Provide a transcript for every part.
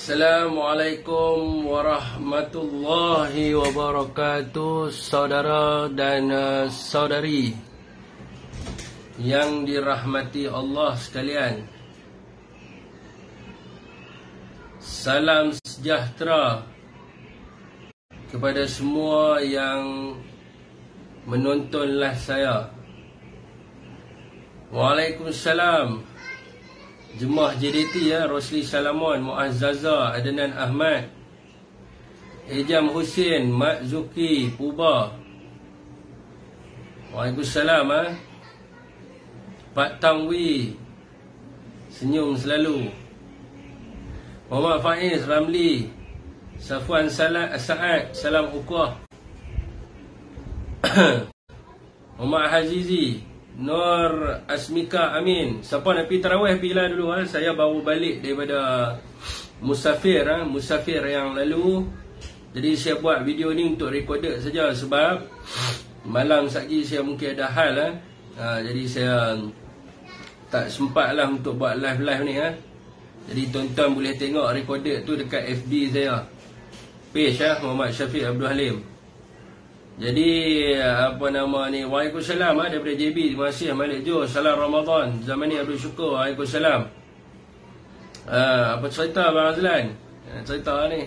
Assalamualaikum warahmatullahi wabarakatuh, saudara dan saudari yang dirahmati Allah sekalian. Salam sejahtera kepada semua yang menonton live saya. Waalaikumsalam. Jemaah JDT Rosli Salamon, Muazzaza, Adnan Ahmad, Ejam Hussein, Mat Zuki, Puba. Waalaikumsalam. Pak Tangwi, senyum selalu. Muhammad Faiz Ramli, Safwan Sa'ad, salam ukhuwah. Muhammad Hazizi, Nur Asmika Amin. Siapa nak pergi tarawih, pergilah dulu. Saya baru balik daripada musafir yang lalu. Jadi saya buat video ni untuk recorded saja sebab malam lagi saya mungkin ada hal. Jadi saya tak sempat lah untuk buat live ni. Jadi tuan-tuan boleh tengok recorded tu dekat FB saya, page Muhammad Syafiq Abdul Halim. Jadi Waalaikumsalam daripada JB. Terima kasih Malik Jo. Salam Ramadan. Zaman ni Abdul Syukur. Waalaikumsalam. Apa cerita Abang Azlan? Cerita ni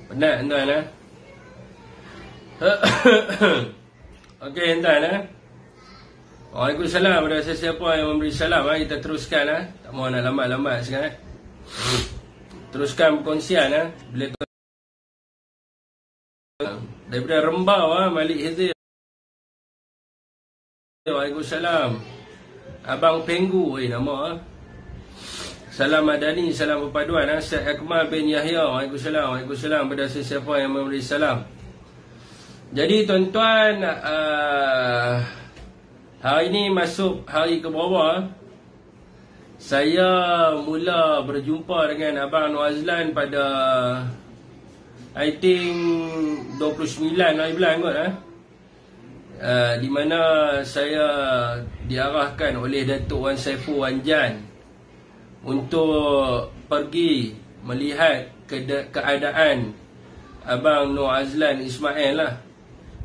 penat tuan. Okey tuan. Waalaikumsalam kepada sesiapa yang memberi salam. Kita teruskan. Tak mahu nak lambat-lambat sekarang. Teruskan perkongsian. Bila daripada Rembau, Malik Hizir. Waalaikumsalam. Abang Penggu nama. Salam Madani, salam perpaduan. Syed Akmal bin Yahya. Waalaikumsalam. Waalaikumsalam kepada sesiapa yang memberi salam. Jadi tuan-tuan, hari ini masuk hari ke berapa? Saya mula berjumpa dengan Abang Nuazlan pada I think 29 hari bulan kot. Di mana saya diarahkan oleh Datuk Wan Saiful Wan Jan untuk pergi melihat keadaan Abang Nur Azlan Ismail lah.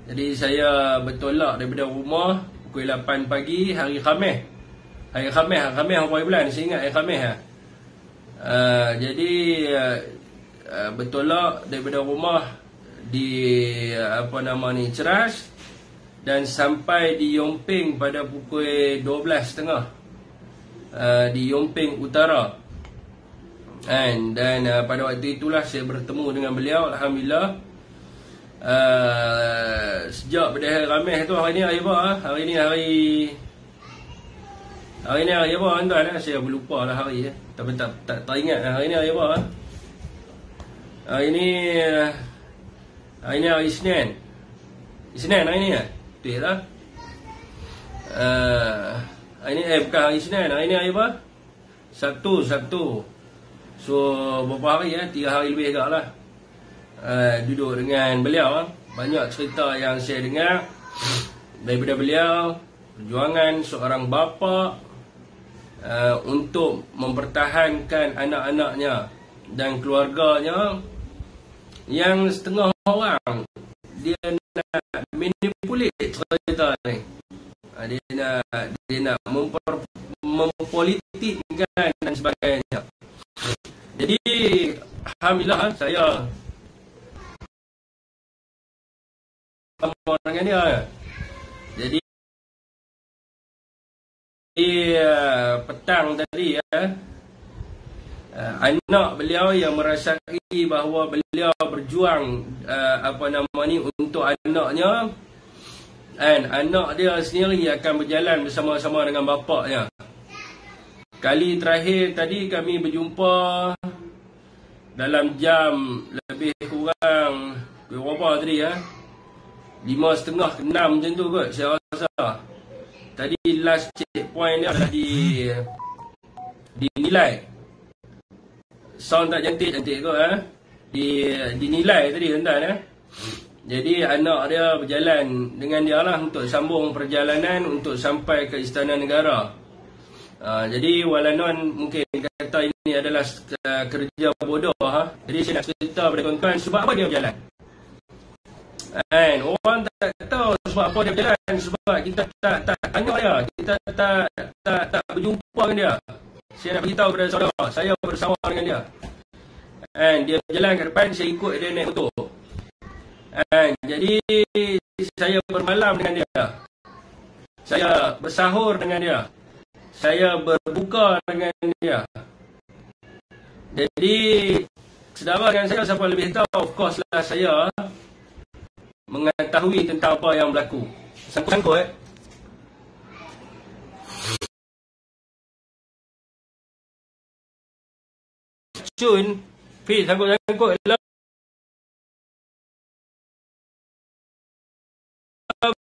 Jadi saya bertolak daripada rumah pukul 8 pagi hari Khamis. Hari Khamis hari bulan, saya ingat hari Khamis Jadi bertolak daripada rumah di Ceras dan sampai di Yomping pada pukul 12.30 di Yomping Utara. Dan pada waktu itulah saya bertemu dengan beliau. Alhamdulillah. Sejak pada hari Khamis tu, hari ni hari apa? Hari ni hari apa tuan? Saya berlupa lah hari. Tapi tak ingat hari ni hari apa. Hari ni hari Isnin. Isnin hari ni betul tak? Hari ni bukan hari Isnin. Hari ni hari apa? Sabtu. So berapa hari 3 hari lebih agak lah. Duduk dengan beliau. Banyak cerita yang saya dengar daripada beliau. Perjuangan seorang bapa untuk mempertahankan anak-anaknya dan keluarganya, yang setengah orang dia nak manipulate cerita ni. Dia nak mempolitikkan dan sebagainya. Jadi alhamdulillah saya dengan dia. Jadi petang tadi anak beliau yang merasai bahawa beliau berjuang untuk anaknya, dan anak dia sendiri akan berjalan bersama-sama dengan bapaknya. Kali terakhir tadi kami berjumpa dalam jam lebih kurang berapa tadi 5:30 ke 6 macam tu kot saya rasa. Tadi last checkpoint dia adalah dinilai. Sound tak cantik kot dinilai tadi tuan-tuan. Jadi anak dia berjalan dengan dia lah untuk sambung perjalanan untuk sampai ke Istana Negara. Jadi walanon mungkin kata ini adalah kerja bodoh. Jadi saya nak cerita pada tuan-tuan sebab apa dia berjalan. Orang tak tahu sebab apa dia berjalan, sebab kita tak tanya dia, kita tak berjumpa dengan dia. Saya nak beritahu kepada saudara, saya bersama dengan dia. Dia berjalan ke depan, saya ikut dia naik motor. Jadi saya bermalam dengan dia, saya bersahur dengan dia, saya berbuka dengan dia. Jadi saudara dengan saya siapa lebih tahu, of course lah saya mengetahui tentang apa yang berlaku. Sangkut-sangkut Cun Fi, sangkut-sangkut lah.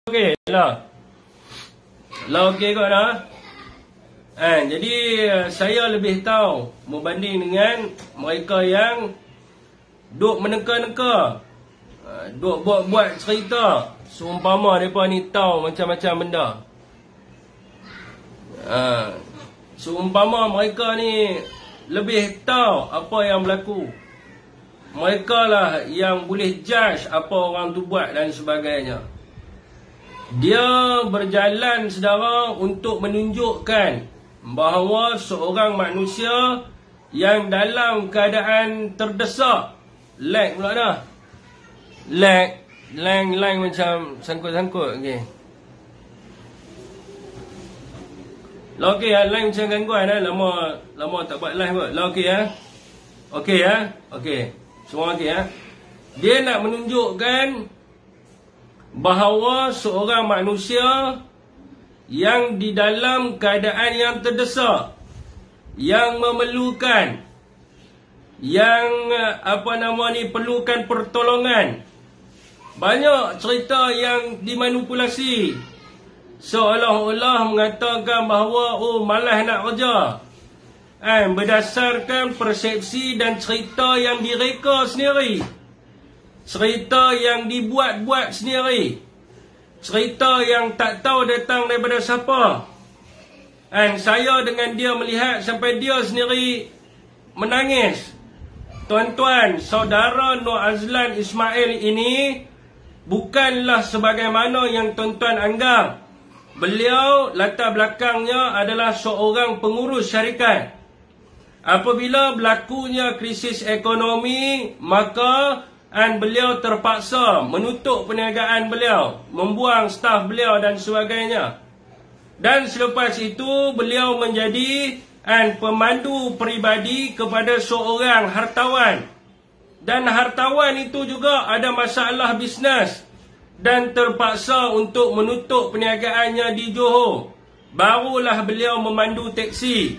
Okey lah. Lah okey kot lah. Jadi saya lebih tahu berbanding dengan mereka yang duk meneka-neka, duk buat cerita seumpama mereka ni tahu macam-macam benda. Seumpama mereka ni lebih tahu apa yang berlaku. Mereka lah yang boleh judge apa orang tu buat dan sebagainya. Dia berjalan saudara untuk menunjukkan bahawa seorang manusia yang dalam keadaan terdesak. Lag pula dah. Lag macam sangkut-sangkut. Okay. Okey, line macam gangguan lama tak buat live kot. Okey Okey Okey. Semua okey Dia nak menunjukkan bahawa seorang manusia yang di dalam keadaan yang terdesak, yang memerlukan, yang perlukan pertolongan. Banyak cerita yang dimanipulasi, seolah-olah mengatakan bahawa malas nak kerja, berdasarkan persepsi dan cerita yang direka sendiri, cerita yang dibuat-buat sendiri, cerita yang tak tahu datang daripada siapa. Saya dengan dia melihat sampai dia sendiri menangis. Tuan-tuan, saudara Nur Azlan Ismail ini bukanlah sebagaimana yang tuan-tuan anggap. Beliau latar belakangnya adalah seorang pengurus syarikat. Apabila berlakunya krisis ekonomi, maka beliau terpaksa menutup perniagaan beliau, membuang staf beliau dan sebagainya. Dan selepas itu beliau menjadi pemandu peribadi kepada seorang hartawan. Dan hartawan itu juga ada masalah bisnes dan terpaksa untuk menutup perniagaannya di Johor. Barulah beliau memandu teksi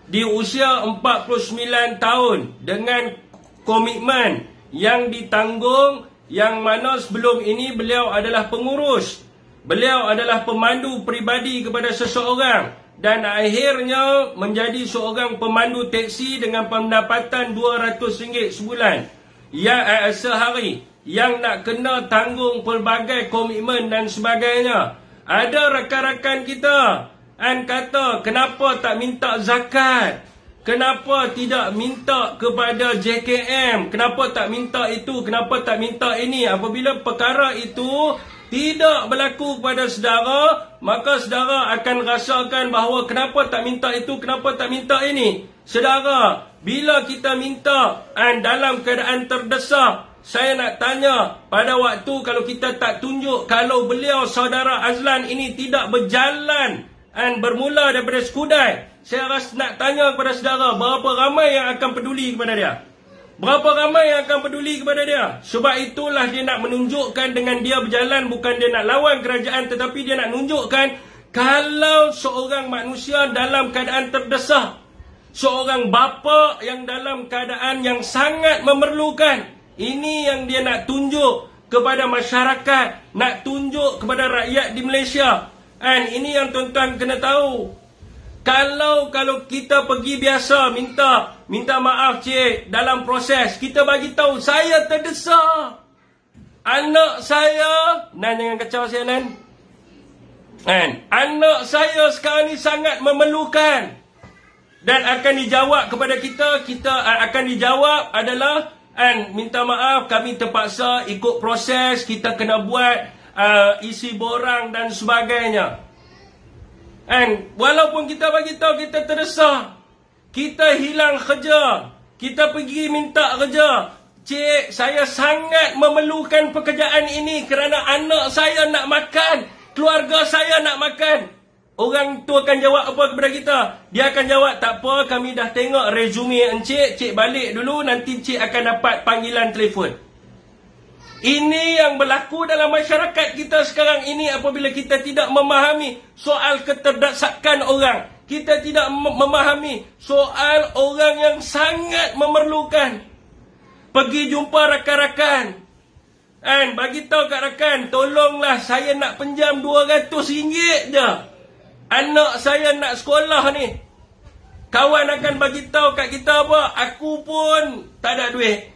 di usia 49 tahun dengan komitmen yang ditanggung, yang mana sebelum ini beliau adalah pengurus, beliau adalah pemandu peribadi kepada seseorang, dan akhirnya menjadi seorang pemandu teksi dengan pendapatan RM200 sebulan sehari, yang nak kena tanggung pelbagai komitmen dan sebagainya. Ada rakan-rakan kita kata, kenapa tak minta zakat? Kenapa tidak minta kepada JKM? Kenapa tak minta itu? Kenapa tak minta ini? Apabila perkara itu tidak berlaku kepada saudara, maka saudara akan rasakan bahawa kenapa tak minta itu? Kenapa tak minta ini? Saudara, bila kita minta dalam keadaan terdesak, saya nak tanya, pada waktu kalau kita tak tunjuk, kalau beliau saudara Azlan ini tidak berjalan bermula daripada Skudai, saya rasa nak tanya kepada saudara, berapa ramai yang akan peduli kepada dia? Berapa ramai yang akan peduli kepada dia? Sebab itulah dia nak menunjukkan dengan dia berjalan, bukan dia nak lawan kerajaan, tetapi dia nak menunjukkan kalau seorang manusia dalam keadaan terdesak, seorang bapa yang dalam keadaan yang sangat memerlukan, ini yang dia nak tunjuk kepada masyarakat, nak tunjuk kepada rakyat di Malaysia. Ini yang tuan-tuan kena tahu. Kalau kita pergi biasa minta maaf cik, dalam proses kita bagi tahu saya terdesak, anak saya, Nan jangan kacau saya Nan. Anak saya sekarang ni sangat memerlukan. Dan akan dijawab kepada kita akan dijawab adalah, minta maaf kami terpaksa ikut proses, kita kena buat isi borang dan sebagainya. Walaupun kita bagi tahu kita terdesak, kita hilang kerja, kita pergi minta kerja, cik, saya sangat memerlukan pekerjaan ini kerana anak saya nak makan, keluarga saya nak makan. Orang tu akan jawab apa kepada kita? Dia akan jawab, tak apa, kami dah tengok resume encik, cik balik dulu, nanti cik akan dapat panggilan telefon. Ini yang berlaku dalam masyarakat kita sekarang ini apabila kita tidak memahami soal keterdesakan orang. Kita tidak memahami soal orang yang sangat memerlukan. Pergi jumpa rakan-rakan. Bagi tahu kat rakan, tolonglah saya nak pinjam RM200 je. Anak saya nak sekolah ni. Kawan akan bagi tahu kat kita apa? Aku pun tak ada duit.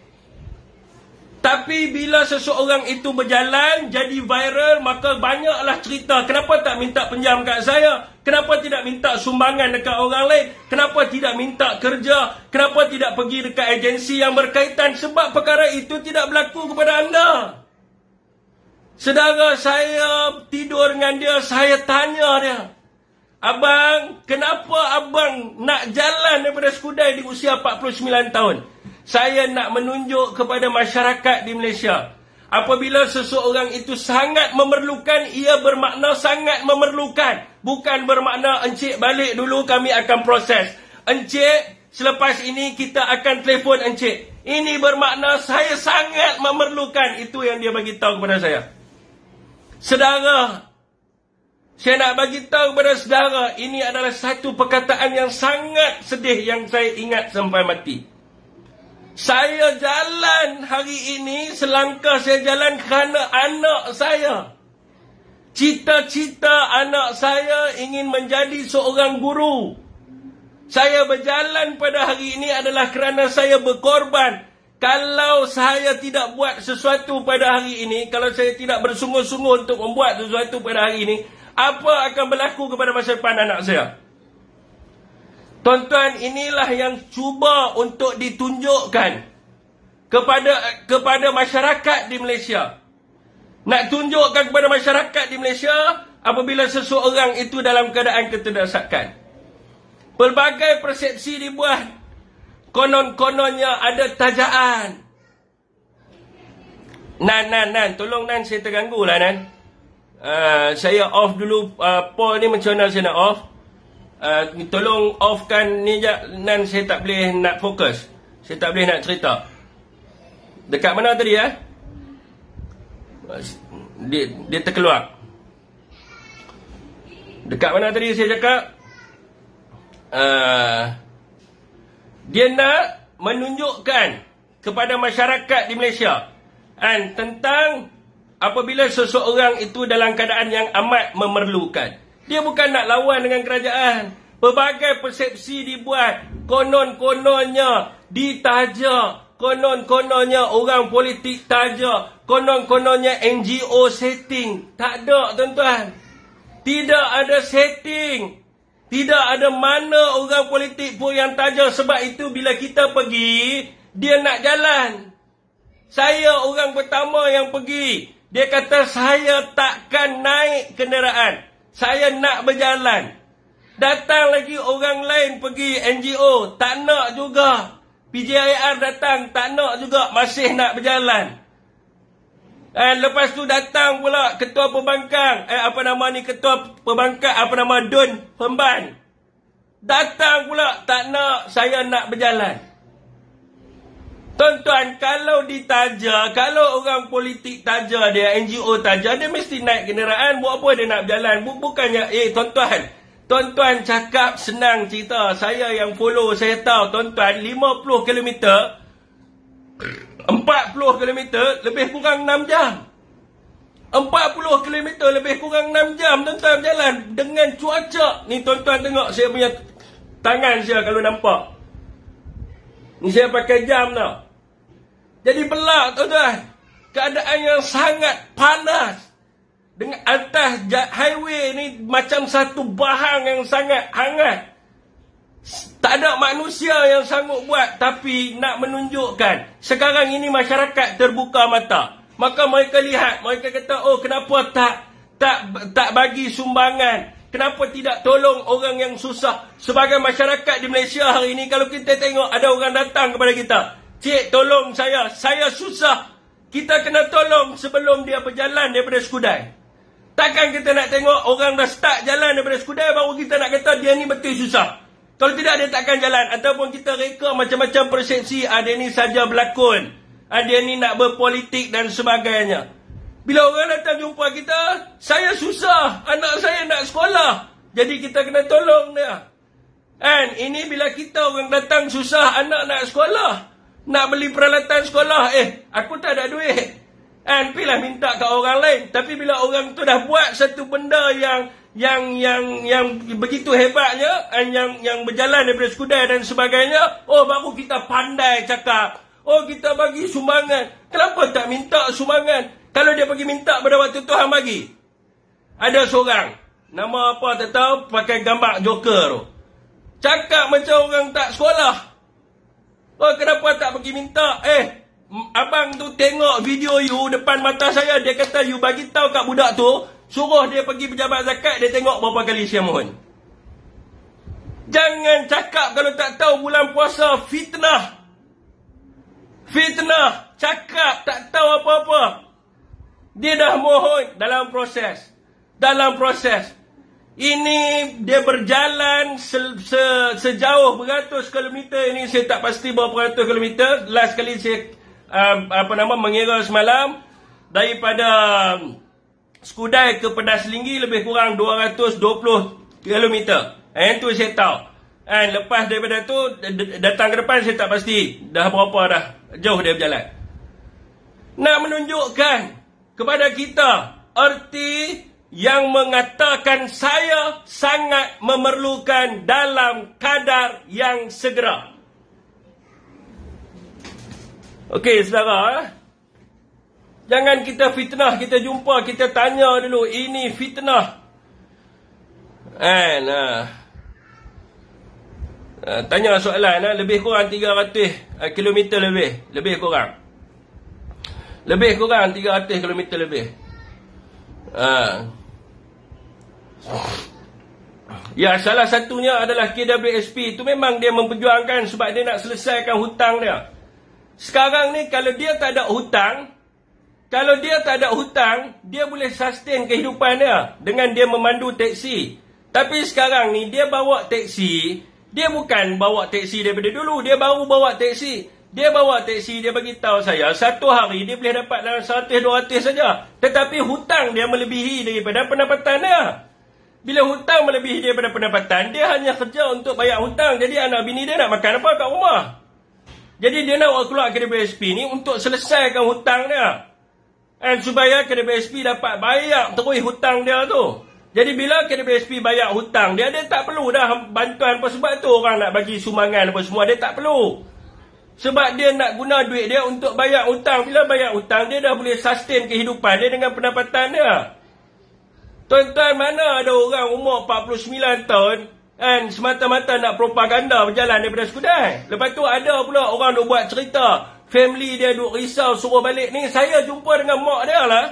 Tapi bila seseorang itu berjalan, jadi viral, maka banyaklah cerita. Kenapa tak minta pinjam kat saya? Kenapa tidak minta sumbangan dekat orang lain? Kenapa tidak minta kerja? Kenapa tidak pergi dekat agensi yang berkaitan? Sebab perkara itu tidak berlaku kepada anda. Saudara saya tidur dengan dia, saya tanya dia, abang, kenapa abang nak jalan daripada Skudai di usia 49 tahun? Saya nak menunjuk kepada masyarakat di Malaysia, apabila seseorang itu sangat memerlukan, ia bermakna sangat memerlukan. Bukan bermakna, encik balik dulu kami akan proses. Encik, selepas ini kita akan telefon encik. Ini bermakna saya sangat memerlukan. Itu yang dia bagi tahu kepada saya. Saudara, saya nak bagi tahu kepada saudara, ini adalah satu perkataan yang sangat sedih yang saya ingat sampai mati. Saya jalan hari ini, selangkah saya jalan kerana anak saya. Cita-cita anak saya ingin menjadi seorang guru. Saya berjalan pada hari ini adalah kerana saya berkorban. Kalau saya tidak buat sesuatu pada hari ini, kalau saya tidak bersungguh-sungguh untuk membuat sesuatu pada hari ini, apa akan berlaku kepada masa depan anak saya? Tuan-tuan, inilah yang cuba untuk ditunjukkan kepada masyarakat di Malaysia. Nak tunjukkan kepada masyarakat di Malaysia apabila seseorang itu dalam keadaan keterdesakan. Pelbagai persepsi dibuat. Konon-kononnya ada tajaan. Nan, tolong Nan, saya terganggu lah Nan. Saya off dulu Paul ni, macam mana saya nak off? Tolong offkan ni je Nan, saya tak boleh nak fokus. Saya tak boleh nak cerita. Dekat mana tadi ya? Dia terkeluar. Dekat mana tadi saya cakap? Dia nak menunjukkan kepada masyarakat di Malaysia tentang apabila seseorang itu dalam keadaan yang amat memerlukan. Dia bukan nak lawan dengan kerajaan. Pelbagai persepsi dibuat. Konon-kononnya ditaja. Konon-kononnya orang politik taja. Konon-kononnya NGO setting. Tak ada, tuan-tuan. Tidak ada setting. Tidak ada mana orang politik pun yang taja. Sebab itu bila kita pergi, dia nak jalan. Saya orang pertama yang pergi. Dia kata saya takkan naik kenderaan. Saya nak berjalan. Datang lagi orang lain pergi NGO. Tak nak juga. PJIR datang. Tak nak juga. Masih nak berjalan. Lepas tu datang pula ketua pembangkang. Ketua pembangkang, Dun Pemban. Datang pula. Tak nak. Saya nak berjalan. Tuan-tuan, kalau ditaja, kalau orang politik taja dia, NGO taja, dia mesti naik kenderaan. Buat apa dia nak berjalan? Bukannya, tuan-tuan. Tuan-tuan cakap senang cerita. Saya yang follow, saya tahu. Tuan-tuan, 50 km, 40 km, lebih kurang 6 jam. 40 km, lebih kurang 6 jam. Tuan-tuan berjalan dengan cuaca. Ni tuan-tuan tengok saya punya tangan saya kalau nampak. Ni saya pakai jam tau. Jadi belak tuan-tuan. Keadaan yang sangat panas. dengan atas highway ni macam satu bahang yang sangat hangat. Tak ada manusia yang sanggup buat, tapi nak menunjukkan sekarang ini masyarakat terbuka mata. Maka mereka lihat, mereka kata, oh kenapa tak bagi sumbangan? Kenapa tidak tolong orang yang susah? Sebagai masyarakat di Malaysia hari ini, kalau kita tengok ada orang datang kepada kita, cik tolong saya susah. Kita kena tolong sebelum dia berjalan daripada Skudai. Takkan kita nak tengok orang dah start jalan daripada Skudai, baru kita nak kata dia ni betul susah. Kalau tidak, dia takkan jalan. Ataupun kita reka macam-macam persepsi, dia ni saja berlakon, dia ni nak berpolitik dan sebagainya. Bila orang datang jumpa kita, saya susah, anak saya nak sekolah, jadi kita kena tolong dia. And ini bila kita orang datang susah, anak nak sekolah, nak beli peralatan sekolah, aku tak ada duit, and pilih minta ke orang lain. Tapi bila orang tu dah buat satu benda yang begitu hebatnya, yang berjalan daripada Skudai dan sebagainya, baru kita pandai cakap, kita bagi sumbangan. Kenapa tak minta sumbangan? Kalau dia pergi minta pada waktu Tuhan bagi. Ada seorang, nama apa tak tahu, pakai gambar Joker tu, cakap macam orang tak sekolah. Kenapa tak pergi minta? Abang tu tengok video you depan mata saya, dia kata you bagi tahu kat budak tu, suruh dia pergi pejabat zakat, dia tengok berapa kali saya mohon. Jangan cakap kalau tak tahu bulan puasa, fitnah. Fitnah, cakap tak tahu apa-apa. Dia dah mohon dalam proses. Ini dia berjalan sejauh beratus kilometer. Ini saya tak pasti berapa ratus kilometer. Last kali saya mengira semalam, daripada Skudai ke Pedas Linggi lebih kurang 220 kilometer. Itu saya tahu. Lepas daripada tu datang ke depan saya tak pasti dah berapa dah jauh dia berjalan. Nak menunjukkan kepada kita erti yang mengatakan saya sangat memerlukan dalam kadar yang segera. Okey saudara, jangan kita fitnah, kita jumpa, kita tanya dulu, ini fitnah. Tanya soalan, lebih kurang 300 km lebih kurang. Lebih kurang 300 km lebih. Ya, salah satunya adalah KWSP. Itu memang dia memperjuangkan sebab dia nak selesaikan hutang dia. Sekarang ni kalau dia tak ada hutang, dia boleh sustain kehidupan dia dengan dia memandu teksi. Tapi sekarang ni dia bawa teksi, dia bukan bawa teksi daripada dulu, dia baru bawa teksi. Dia bawa teksi, dia bagi tahu saya, satu hari dia boleh dapat dalam 100-200 saja. Tetapi hutang dia melebihi daripada pendapatan dia. Bila hutang melebihi daripada pendapatan, dia hanya kerja untuk bayar hutang. Jadi anak bini dia nak makan apa kat rumah. Jadi dia nak keluar KWSP ni untuk selesaikan hutang dia. Supaya KWSP dapat bayar terus hutang dia tu. Jadi bila KWSP bayar hutang dia, dia tak perlu dah bantuan apa sebab tu orang nak bagi sumbangan apa semua, dia tak perlu. Sebab dia nak guna duit dia untuk bayar hutang. Bila bayar hutang, dia dah boleh sustain kehidupan dia dengan pendapatan dia. Tuan-tuan, mana ada orang umur 49 tahun semata-mata nak propaganda berjalan daripada Skudai. Lepas tu ada pula orang duk buat cerita, family dia duk risau suruh balik ni. Saya jumpa dengan mak dia lah.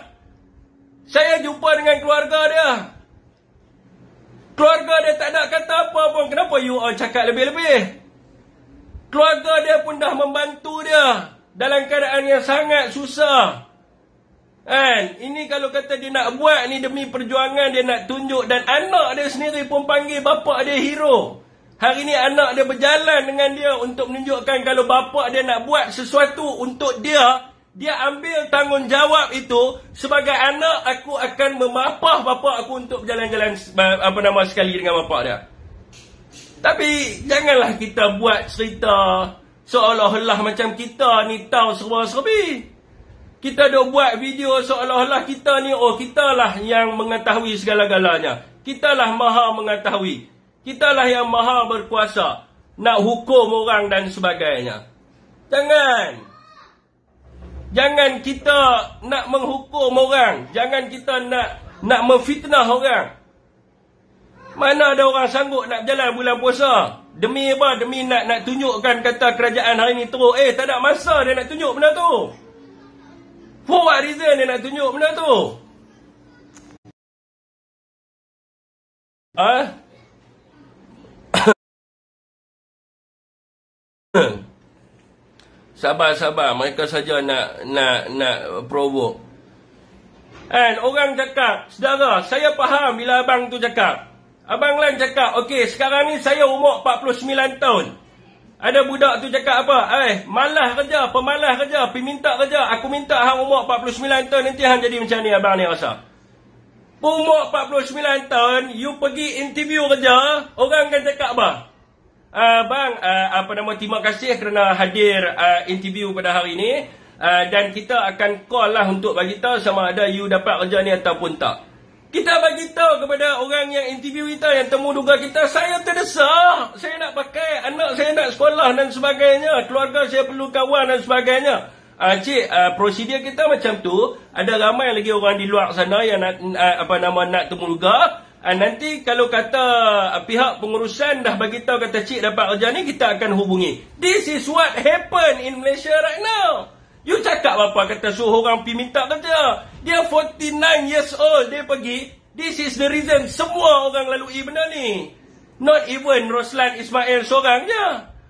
Saya jumpa dengan keluarga dia. Keluarga dia tak ada kata apa pun. Kenapa you all cakap lebih-lebih? Keluarga dia pun dah membantu dia dalam keadaan yang sangat susah. Ini kalau kata dia nak buat ni demi perjuangan, dia nak tunjuk, dan anak dia sendiri pun panggil bapak dia hero. Hari ni anak dia berjalan dengan dia untuk menunjukkan kalau bapak dia nak buat sesuatu untuk dia, dia ambil tanggungjawab itu. Sebagai anak, aku akan memapah bapak aku untuk berjalan-jalan sekali dengan bapak dia. Tapi janganlah kita buat cerita seolah-olah macam kita ni tahu serba-serbi. Kita dah buat video seolah-olah kita ni, kitalah yang mengetahui segala-galanya. Kitalah maha mengetahui. Kitalah yang maha berkuasa nak hukum orang dan sebagainya. Jangan kita nak menghukum orang. Jangan kita nak nak memfitnah orang. Mana ada orang sanggup nak berjalan bulan puasa? Demi apa? Demi nak tunjukkan kata kerajaan hari ni teruk. Tak ada masa dia nak tunjuk benda tu. For what reason dia nak tunjuk benda tu? Sabar, mereka saja nak provoke. And orang cakap, saudara, saya faham bila abang tu cakap. Abang Lan cakap, okey, sekarang ni saya umur 49 tahun. Ada budak tu cakap apa? Malas kerja, pemalas kerja, pergi minta kerja. Aku minta hang umur 49 tahun, nanti hang jadi macam ni abang ni rasa. Umur 49 tahun, you pergi interview kerja, orang akan cakap apa? Bang, terima kasih kerana hadir interview pada hari ini. Dan kita akan call lah untuk bagi tahu sama ada you dapat kerja ni ataupun tak. Kita bagi tahu kepada orang yang interview kita, yang temu duga kita, saya terdesak, saya nak pakai, anak saya nak sekolah dan sebagainya, keluarga saya perlu kawan dan sebagainya. Prosedur kita macam tu. Ada ramai lagi orang di luar sana yang nak temu duga. Nanti kalau kata pihak pengurusan dah bagi tahu kata cik dapat kerja ni, kita akan hubungi. This is what happen in Malaysia right now. You cakap apa kata suruh orang pergi minta kerja. Dia 49 years old, dia pergi. This is the reason semua orang lalui benda ni. Not even Roslan Ismail seorang je.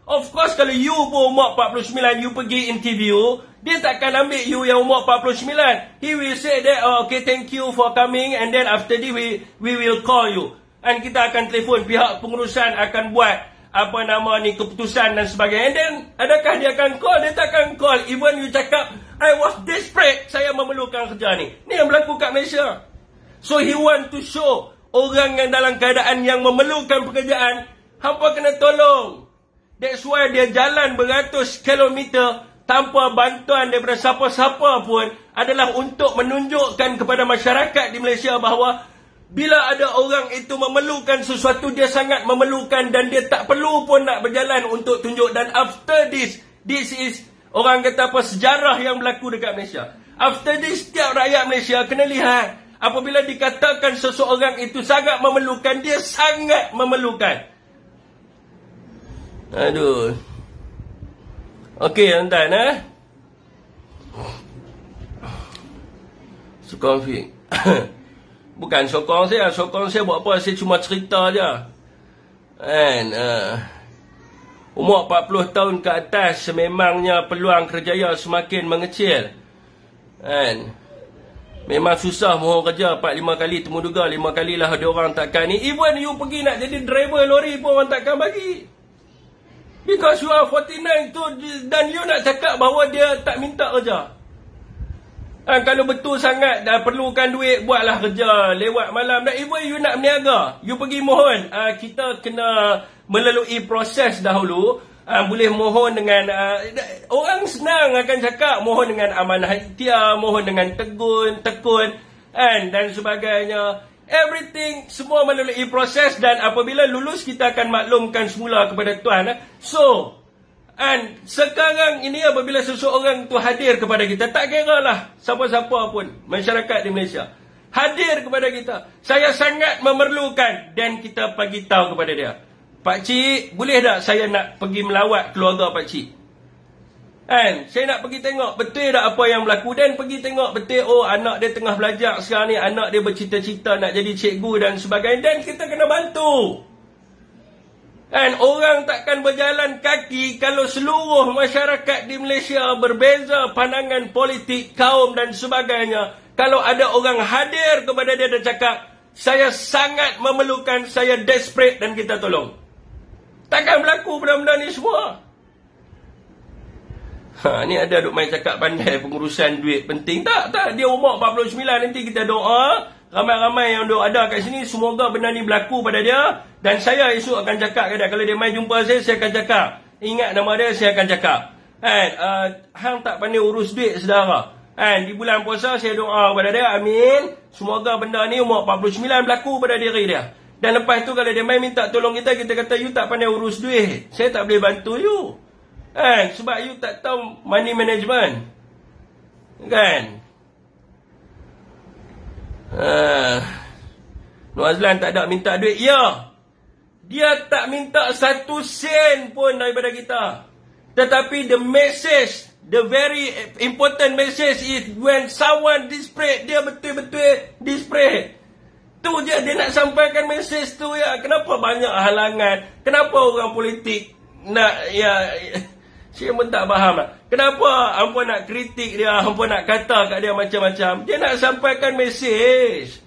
Of course kalau you pun umur 49, you pergi interview, dia takkan ambil you yang umur 49. He will say that, okay, thank you for coming, and then after this we will call you. And kita akan telefon, pihak pengurusan akan buat keputusan dan sebagainya. And then adakah dia akan call? Dia takkan call. Even you cakap, I was desperate, saya memerlukan kerja ni. Ni yang berlaku kat Malaysia. So he want to show orang yang dalam keadaan yang memerlukan pekerjaan, hampa kena tolong. That's why dia jalan beratus kilometer tanpa bantuan daripada siapa-siapa pun, adalah untuk menunjukkan kepada masyarakat di Malaysia bahawa bila ada orang itu memerlukan sesuatu, dia sangat memerlukan dan dia tak perlu pun nak berjalan untuk tunjuk. Dan after this is orang kata apa, sejarah yang berlaku dekat Malaysia. After this, setiap rakyat Malaysia kena lihat, apabila dikatakan seseorang itu sangat memerlukan, dia sangat memerlukan. Aduh. Okey, tuan-tuan, sokong Fik. Bukan sokong saya buat apa, saya cuma cerita je. Umur 40 tahun ke atas, sememangnya peluang kerjaya semakin mengecil. Memang susah mohon kerja 4-5 kali temu duga, 5 kali lah ada orang takkan ni. Even you pergi nak jadi driver lori pun orang takkan bagi. Because you are 49 tu, dan you nak cakap bahawa dia tak minta kerja. Kalau betul sangat dah perlukan duit, buatlah kerja lewat malam. Dan even you nak berniaga, you pergi mohon, kita kena melalui proses dahulu. Boleh mohon dengan orang senang akan cakap mohon dengan amanah ikhtiar, mohon dengan tekun dan sebagainya. Everything semua melalui proses, dan apabila lulus kita akan maklumkan semula kepada Tuhan. So, sekarang ini apabila seseorang tu hadir kepada kita, tak kira lah siapa-siapa pun masyarakat di Malaysia, hadir kepada kita, saya sangat memerlukan, dan kita bagi tahu kepada dia, Pak Cik, boleh tak saya nak pergi melawat keluarga Pak Cik? Saya nak pergi tengok betul tak apa yang berlaku, dan pergi tengok betul, anak dia tengah belajar sekarang ni, anak dia bercita-cita nak jadi cikgu dan sebagainya, dan kita kena bantu. Orang takkan berjalan kaki kalau seluruh masyarakat di Malaysia berbeza pandangan politik, kaum dan sebagainya. Kalau ada orang hadir kepada dia dan cakap, saya sangat memerlukan, saya desperate, dan kita tolong. Takkan berlaku benda-benda ni semua. Ni ada duk main cakap pandai pengurusan duit penting. Tak, dia umur 49, nanti kita doa, ramai-ramai yang duk ada kat sini, semoga benda ni berlaku pada dia. Dan saya esok akan cakap ke dia, kalau dia main jumpa saya akan cakap, ingat nama dia, saya akan cakap, hang tak pandai urus duit saudara. Di bulan puasa saya doa kepada dia, amin, semoga benda ni umur 49 berlaku pada diri dia. Dan lepas tu kalau dia main minta tolong kita kata, you tak pandai urus duit, saya tak boleh bantu you. Sebab you tak tahu money management. Nur Azlan tak ada minta duit. Ya, dia tak minta 1 sen pun daripada kita. Tetapi the message, the very important message is when someone desperate, dia betul-betul desperate. Tu je dia nak sampaikan message tu ya. Kenapa banyak halangan? Kenapa orang politik nak saya pun tak faham lah. Kenapa hampa nak kritik dia, hampa nak kata kat dia macam-macam? Dia nak sampaikan message.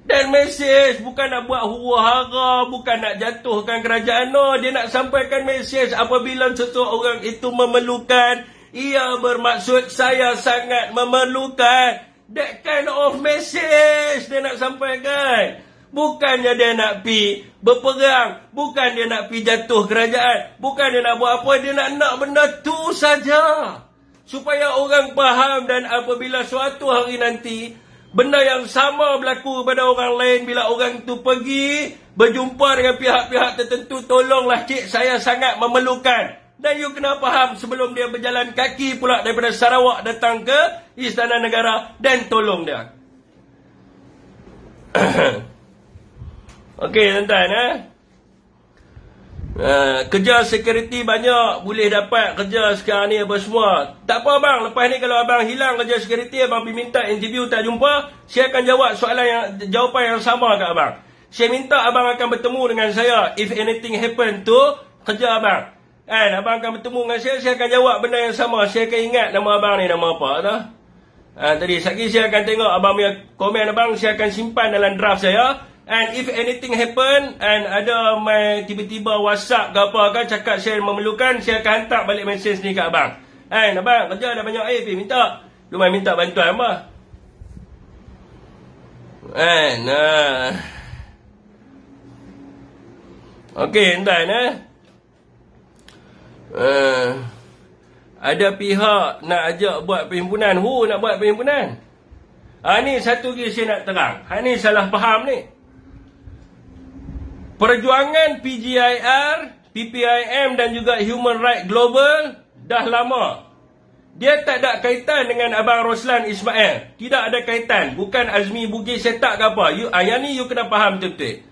Dan message bukan nak buat huru-hara, bukan nak jatuhkan kerajaan. No, dia nak sampaikan message apabila seseorang itu memerlukan. Ia bermaksud saya sangat memerlukan. That kind of message dia nak sampaikan. Bukannya dia nak pi berperang, bukan dia nak pi jatuh kerajaan, bukan dia nak buat apa, dia nak benda tu saja. Supaya orang faham, dan apabila suatu hari nanti benda yang sama berlaku pada orang lain, bila orang tu pergi berjumpa dengan pihak-pihak tertentu, tolonglah cik, saya sangat memerlukan. Dan you kena faham sebelum dia berjalan kaki pula daripada Sarawak datang ke Istana Negara dan tolong dia. Okey tuan-tuan, kerja security banyak, boleh dapat kerja sekarang ni apa semua. Tak apa abang, lepas ni kalau abang hilang kerja security, abang pergi minta interview tak jumpa, saya akan jawab jawapan yang sama kat abang. Saya minta abang akan bertemu dengan saya if anything happen to kerja abang. Abang akan bertemu dengan saya akan jawab benda yang sama. Saya akan ingat nama abang ni nama apa tak? Tadi sekali saya akan tengok abang punya komen abang, saya akan simpan dalam draft saya. And if anything happen, and ada tiba-tiba WhatsApp ke apa kan cakap saya memerlukan, saya akan hantar balik mesej ni kat abang. Abang kerja dah banyak pergi minta. Lumayan minta bantuan apa? Okey tuan-tuan, ada pihak nak ajak buat perhimpunan. Nak buat perhimpunan. Ni satu lagi saya nak terang. Ni salah faham ni. Perjuangan PGIR, PPIM dan juga Human Rights Global dah lama. Dia tak ada kaitan dengan Abang Roslan Ismail. Tidak ada kaitan. Bukan Azmi Bugis setak ke apa. Yang ni you kena faham betul-betul.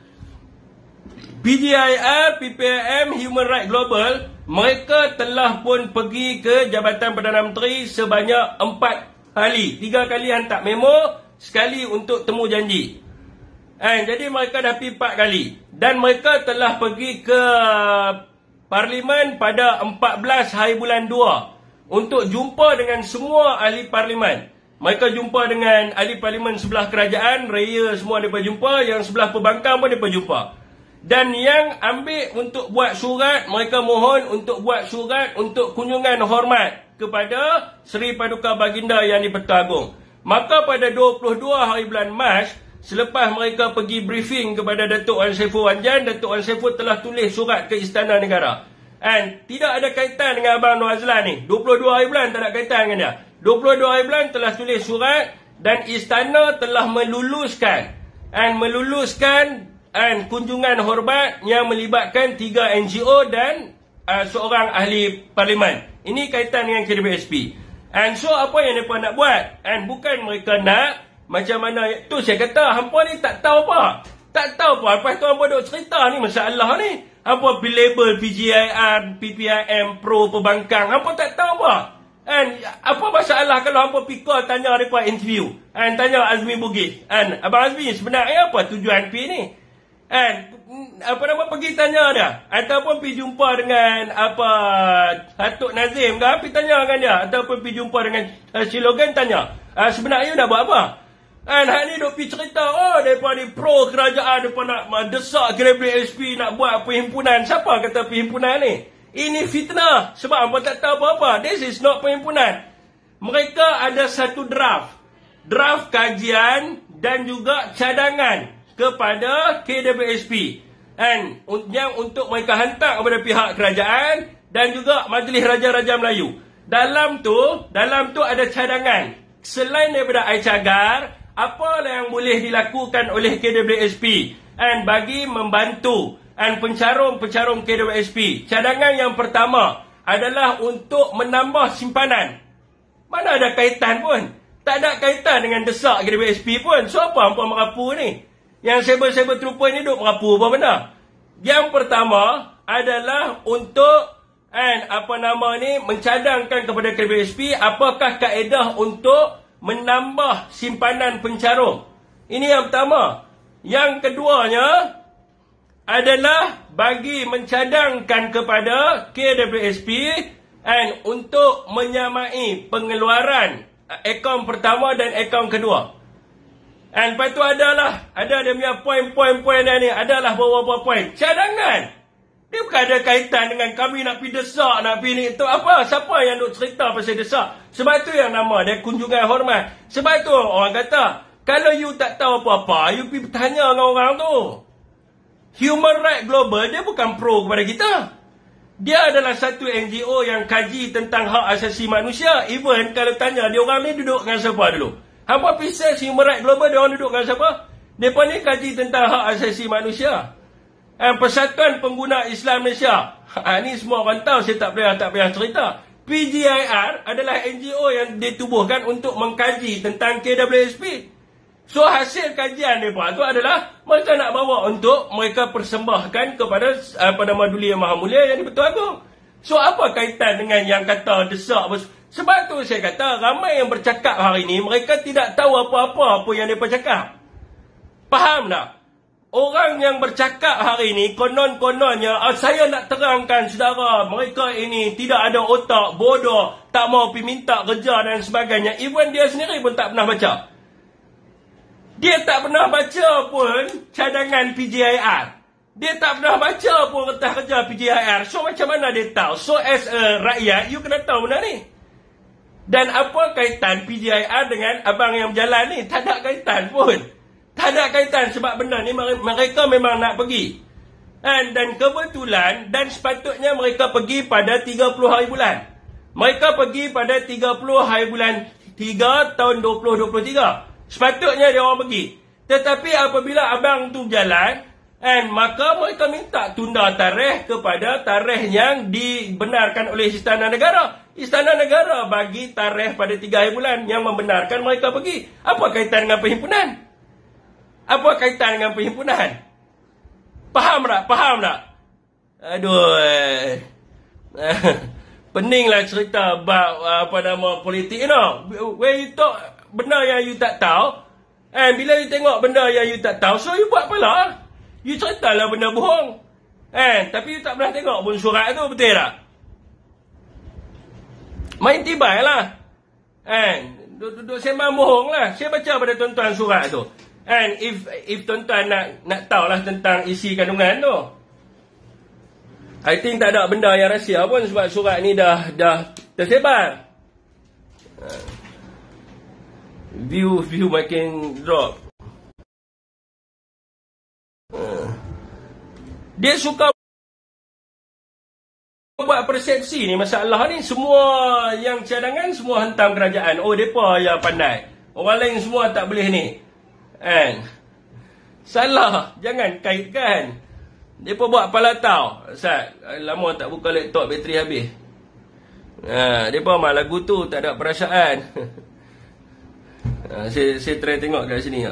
PGIR, PPIM, Human Rights Global, mereka telah pun pergi ke Jabatan Perdana Menteri sebanyak 4 kali. 3 kali hantar memo, sekali untuk temu janji. Jadi mereka dah pergi 4 kali. Dan mereka telah pergi ke Parlimen pada 14 hari bulan 2 untuk jumpa dengan semua ahli Parlimen. Mereka jumpa dengan ahli Parlimen sebelah kerajaan, raya semua mereka jumpa, yang sebelah pembangkang pun mereka jumpa. Dan yang ambil untuk buat surat, mereka mohon untuk buat surat untuk kunjungan hormat kepada Seri Paduka Baginda Yang di-Pertuan Agong. Maka pada 22 hari bulan Mac, selepas mereka pergi briefing kepada Datuk Wan Saiful Wanjan, Datuk Wan Saiful telah tulis surat ke Istana Negara. Tidak ada kaitan dengan Abang Nur Azlan ni. 22 hari bulan tak ada kaitan dengan dia. 22 hari bulan telah tulis surat dan Istana telah meluluskan kunjungan hormat yang melibatkan 3 NGO dan seorang ahli parlimen. Ini kaitan dengan KWSP. So apa yang mereka nak buat? Bukan mereka nak macam mana. Tu saya kata, hampa ni tak tahu apa. Tak tahu apa. Lepas tu hampa duk cerita ni masalah ni. Hampa label PGIR, PPIM, Pro, Pembangkang. Hampa tak tahu apa. Apa masalah kalau hampa pikir tanya mereka interview. Tanya Azmi Bugis. Abang Azmi, sebenarnya apa tujuan P ni? Pergi tanya dia, ataupun pergi jumpa dengan Datuk Nazim ke, pergi tanya dengan dia, ataupun pergi jumpa dengan Silogan, tanya sebenarnya dah buat apa. Hak ni duk pergi cerita, mereka ni pro kerajaan, mereka nak desak KWSP nak buat perhimpunan. Siapa kata perhimpunan ni? Ini fitnah, sebab mereka tak tahu apa-apa. This is not perhimpunan. Mereka ada satu draft kajian dan juga cadangan kepada KWSP, yang untuk mereka hantar kepada pihak kerajaan dan juga Majlis Raja-Raja Melayu. Dalam tu ada cadangan. Selain daripada iCagar, apa yang boleh dilakukan oleh KWSP bagi membantu pencarum-pencarum KWSP. Cadangan yang pertama adalah untuk menambah simpanan. Mana ada kaitan pun. Tak ada kaitan dengan desak KWSP pun. So apa hampa merapu ni? Yang cyber trooper ni duk merapu apa benda? Yang pertama adalah untuk mencadangkan kepada KWSP apakah kaedah untuk menambah simpanan pencarum. Ini yang pertama. Yang keduanya adalah bagi mencadangkan kepada KWSP untuk menyamai pengeluaran akaun pertama dan akaun kedua. Lepas tu ada dia punya poin-poin ni, adalah beberapa poin. Cadangan. Dia bukan ada kaitan dengan kami nak pergi desak, nak pergi ni. Itu apa? Siapa yang duk cerita pasal desak? Sebab tu yang nama dia kunjungan hormat. Sebab tu orang kata, kalau you tak tahu apa-apa, you pergi bertanya dengan orang tu. Human Rights Global, dia bukan pro kepada kita. Dia adalah satu NGO yang kaji tentang hak asasi manusia. Even kalau tanya, dia orang ni duduk dengan siapa dulu? Hampa pisah Human Rights Global, dia orang duduk dengan siapa? Mereka ni kaji tentang hak asasi manusia. Persatuan Pengguna Islam Malaysia. Ni semua orang tahu, saya tak payah cerita. PGIR adalah NGO yang ditubuhkan untuk mengkaji tentang KWSP. So hasil kajian mereka tu adalah mereka nak bawa untuk mereka persembahkan kepada Duli Yang Maha Mulia yang di-Pertuan Agong. So apa kaitan dengan yang kata desak? Sebab tu saya kata ramai yang bercakap hari ni mereka tidak tahu apa-apa yang mereka cakap. Faham tak? Orang yang bercakap hari ini konon-kononnya, saya nak terangkan saudara, mereka ini tidak ada otak, bodoh, tak mau pergi minta kerja dan sebagainya. Even dia sendiri pun tak pernah baca. Dia tak pernah baca pun cadangan PGIR. Dia tak pernah baca pun kertas kerja PGIR. So macam mana dia tahu? So as a rakyat, you kena tahu benda ni. Dan apa kaitan PGIR dengan abang yang berjalan ni? Tak ada kaitan pun. Tak ada kaitan sebab benda ni mereka memang nak pergi. Dan kebetulan dan sepatutnya mereka pergi pada 30 hari bulan. Mereka pergi pada 30 hari bulan 3 tahun 2023. Sepatutnya dia orang pergi. Tetapi apabila abang tu berjalan, maka mereka minta tunda tarikh kepada tarikh yang dibenarkan oleh Istana Negara. Istana Negara bagi tarikh pada 3 hari bulan yang membenarkan mereka pergi. Apa kaitan dengan perhimpunan? Apa kaitan dengan perhimpunan? Faham tak? Faham tak? Aduh. Peninglah cerita bab politik you know. Where you talk benda yang you tak tahu. Bila you tengok benda yang you tak tahu, so you buat pala. You ceritalah benda bohong. Tapi you tak pernah tengok pun surat tu, betul tak? Main tibai lah. Duduk sembang bohong lah. Saya baca pada tuan-tuan surat tu. If tuan-tuan nak tahulah tentang isi kandungan tu. I think tak ada benda yang rahsia pun sebab surat ni dah tersebar. View makin drop. Dia suka buat persepsi ni masalah ni. Semua yang cadangan semua hantam kerajaan. Oh, mereka yang pandai. Orang lain semua tak boleh ni. Salah. Jangan kaitkan. Mereka buat pala tahu. Ustaz, lama tak buka laptop, bateri habis. Mereka mah lagu tu tak ada perasaan. Saya try tengok kat sini.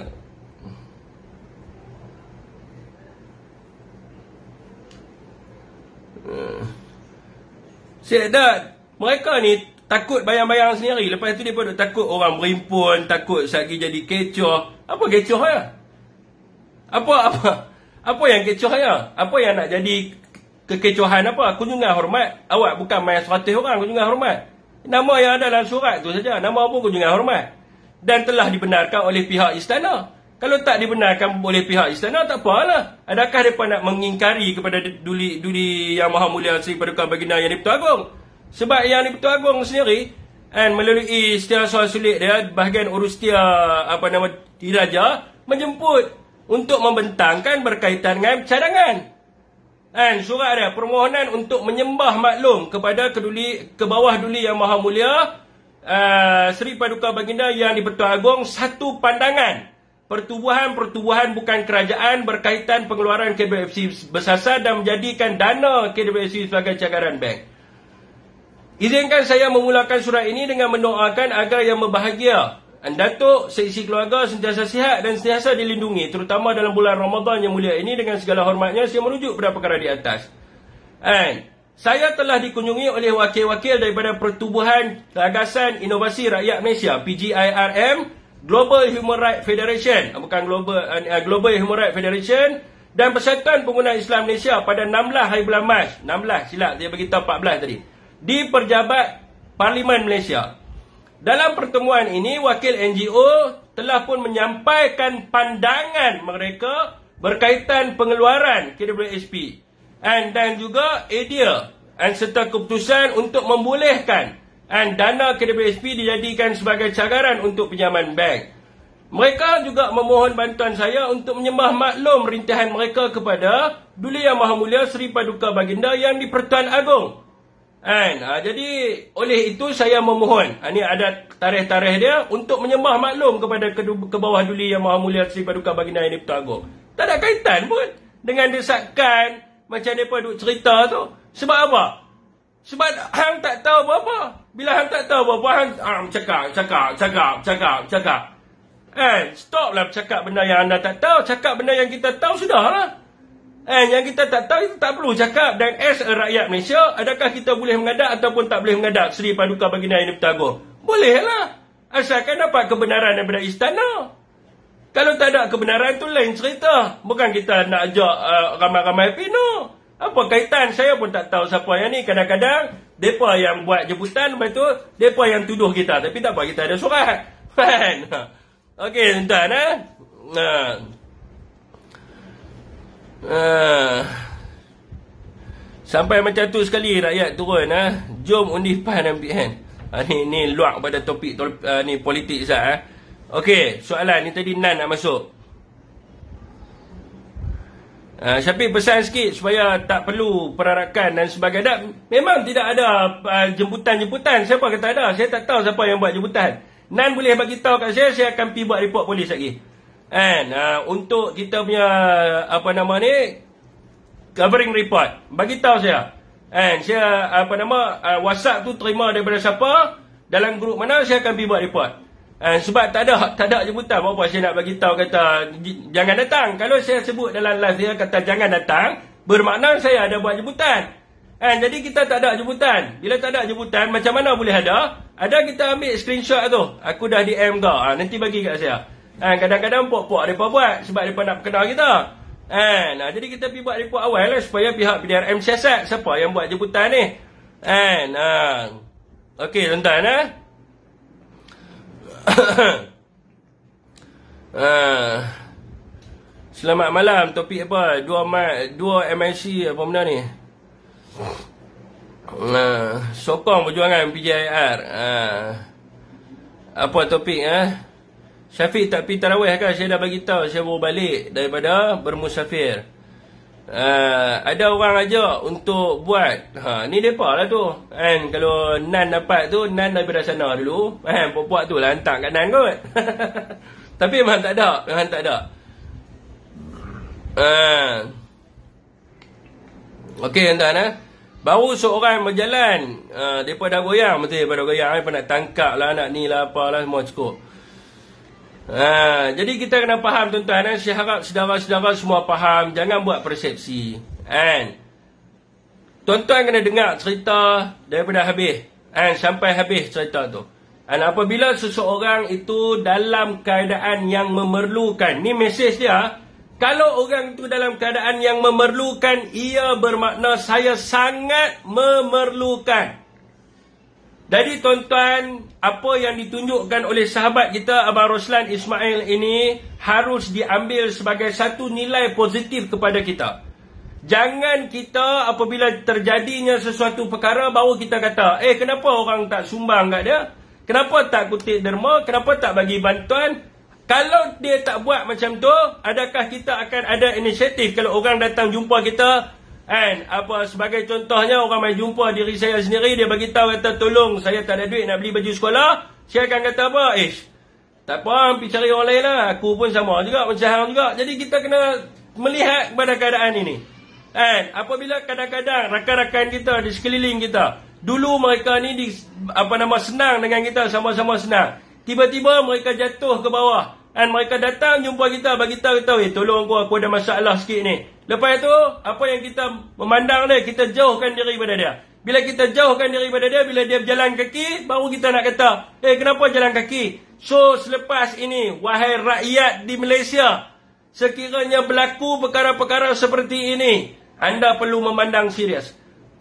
Saya dah. Mereka ni takut bayang-bayang sendiri. Lepas tu dia pun takut orang berimpun, takut lagi jadi kecoh. Apa kecoh ya? Apa yang kecoh ya? Apa yang nak jadi kekecohan apa? Kunjungan hormat. Awak bukan main 100 orang kunjungan hormat. Nama yang ada dalam surat tu saja. Nama pun kunjungan hormat. Dan telah dibenarkan oleh pihak istana. Kalau tak dibenarkan oleh pihak istana, tak apalah. Adakah mereka nak mengingkari kepada Duli Yang Maha Mulia Seri Paduka Baginda Yang di-Pertuan Agong? Sebab Yang di-Pertuan Agong sendiri, melalui Setiausaha Sulit dia, bahagian Urustia Diraja, menjemput untuk membentangkan berkaitan dengan cadangan. Surat dia, permohonan untuk menyembah maklum kepada ke bawah Duli Yang Maha Mulia Seri Paduka Baginda Yang di-Pertuan Agong, satu pandangan. Pertubuhan bukan kerajaan berkaitan pengeluaran KWSP bersasar dan menjadikan dana KWSP sebagai cakaran bank. Izinkan saya memulakan surat ini dengan mendoakan agar yang berbahagia Datuk seisi keluarga sentiasa sihat dan sentiasa dilindungi, terutama dalam bulan Ramadan yang mulia ini. Dengan segala hormatnya, saya merujuk pada perkara di atas. Saya telah dikunjungi oleh wakil-wakil daripada Pertubuhan Gagasan Inovasi Rakyat Malaysia, PGIRM, Global Human Rights Federation, bukan Global Human Rights Federation, dan Persatuan Pengguna Islam Malaysia pada 16 hari bulan Mac. 16, silap, dia beritahu 14 tadi. Di Pejabat Parlimen Malaysia. Dalam pertemuan ini, wakil NGO telah pun menyampaikan pandangan mereka berkaitan pengeluaran KWSP dan juga idea serta keputusan untuk membolehkan dana KWSP dijadikan sebagai cagaran untuk pinjaman bank. Mereka juga memohon bantuan saya untuk menyembah maklum rintihan mereka kepada Duli Yang Maha Mulia Seri Paduka Baginda yang di-Pertuan Agong. Jadi oleh itu saya memohon, ini ada tarikh-tarikh dia, untuk menyembah maklum kepada ke bawah Duli Yang Maha Mulia Seri Paduka Baginda yang di-Pertuan Agong. Tak ada kaitan pun dengan desakan macam mereka duk cerita tu. Sebab apa? Sebab hang tak tahu apa-apa. Bila hang tak tahu apa-apa, hang cakap. Stoplah cakap benda yang anda tak tahu. Cakap benda yang kita tahu sudahlah. Yang kita tak tahu, itu tak perlu cakap. Dan as a rakyat Malaysia, adakah kita boleh mengadap ataupun tak boleh mengadap Seri Paduka Baginda yang di-Pertuan Agong? Bolehlah. Asalkan dapat kebenaran daripada istana. Kalau tak ada kebenaran, tu lain cerita. Bukan kita nak ajak ramai-ramai pino. Apa kaitan? Saya pun tak tahu siapa yang ni. Kadang-kadang, mereka yang buat jemputan, lepas tu, mereka yang tuduh kita. Tapi tak apa, kita ada surat. Okey, tuan-tuan. Sampai macam tu sekali rakyat turun. Jom undi PAN dan PN. Ni luak pada topik ni politik Zat. Okey, soalan ni tadi Nan nak masuk. Syafiq pesan sikit supaya tak perlu perarakan dan sebagainya. Memang tidak ada jemputan-jemputan. Siapa kata ada? Saya tak tahu siapa yang buat jemputan. Nan boleh bagi tahu kat saya akan pergi buat report polis lagi. Untuk kita punya covering report, bagi tahu saya. Saya WhatsApp tu terima daripada siapa, dalam grup mana, saya akan pergi buat report. Sebab tak ada jemputan. Apa saya nak bagi tahu kata jangan datang. Kalau saya sebut dalam live dia kata jangan datang, bermakna saya ada buat jemputan. Jadi kita tak ada jemputan. Bila tak ada jemputan, macam mana boleh ada? Ada, kita ambil screenshot tu. Aku dah DM kau. Nanti bagi kat saya. Kadang-kadang pok-pok mereka buat sebab mereka nak kenal kita. Jadi kita pergi buat report awal lah, supaya pihak PDRM siasat siapa yang buat jemputan ni. Okey, tuan-tuan. Selamat malam. Topik apa? Dua MIC apa benda ni? Sokong perjuangan PJIR. Apa topik? Syafiq tak pergi tarawih kan? Saya dah bagi tahu, saya baru balik daripada bermusafir. Ada orang ajak untuk buat. Ni depa lah tu. Kalau Nan dapat tu, Nan daripada sana dulu. Puak-puak tu lah hantar kat Nan kot. Tapi memang tak ada. Okey, tuan-tuan. Baru seorang berjalan. Depa dah goyang. Betul, pada goyang. Mereka nak tangkap lah, nak ni lah, apalah, semua cukup. Jadi kita kena faham, tuan-tuan. Saya harap saudara-saudara semua faham. Jangan buat persepsi. Tuan-tuan kena dengar cerita daripada habis. Sampai habis cerita tu. Apabila seseorang itu dalam keadaan yang memerlukan. Ni mesej dia. Kalau orang itu dalam keadaan yang memerlukan, ia bermakna saya sangat memerlukan. Jadi tuan-tuan, apa yang ditunjukkan oleh sahabat kita Abang Roslan Ismail ini harus diambil sebagai satu nilai positif kepada kita. Jangan kita apabila terjadinya sesuatu perkara baru kita kata, kenapa orang tak sumbang kat dia? Kenapa tak kutip derma? Kenapa tak bagi bantuan? Kalau dia tak buat macam tu, adakah kita akan ada inisiatif kalau orang datang jumpa kita? Sebagai contohnya, orang main jumpa diri saya sendiri, dia bagi tahu kata tolong saya tak ada duit nak beli baju sekolah. Saya akan kata apa? Tak apa, pergi cari orang lain lah. Aku pun sama juga, macam hang juga. Jadi kita kena melihat kepada keadaan ini. Apabila kadang-kadang rakan-rakan kita di sekeliling kita, dulu mereka ni senang dengan kita, sama-sama senang. Tiba-tiba mereka jatuh ke bawah. Dan mereka datang jumpa kita, bagi tahu, tolong aku ada masalah sikit ni. Lepas tu, apa yang kita memandang dia, kita jauhkan diri daripada dia. Bila kita jauhkan diri daripada dia, bila dia berjalan kaki, baru kita nak kata, kenapa jalan kaki? So, selepas ini, wahai rakyat di Malaysia, sekiranya berlaku perkara-perkara seperti ini, anda perlu memandang serius.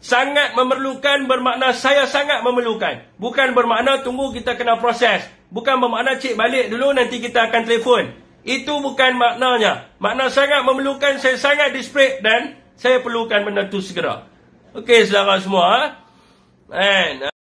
Sangat memerlukan bermakna saya sangat memerlukan. Bukan bermakna tunggu kita kena proses. Bukan bermakna cik balik dulu nanti kita akan telefon. Itu bukan maknanya. Makna sangat memerlukan, saya sangat desperate dan saya perlukan benda tu segera. Okey saudara semua.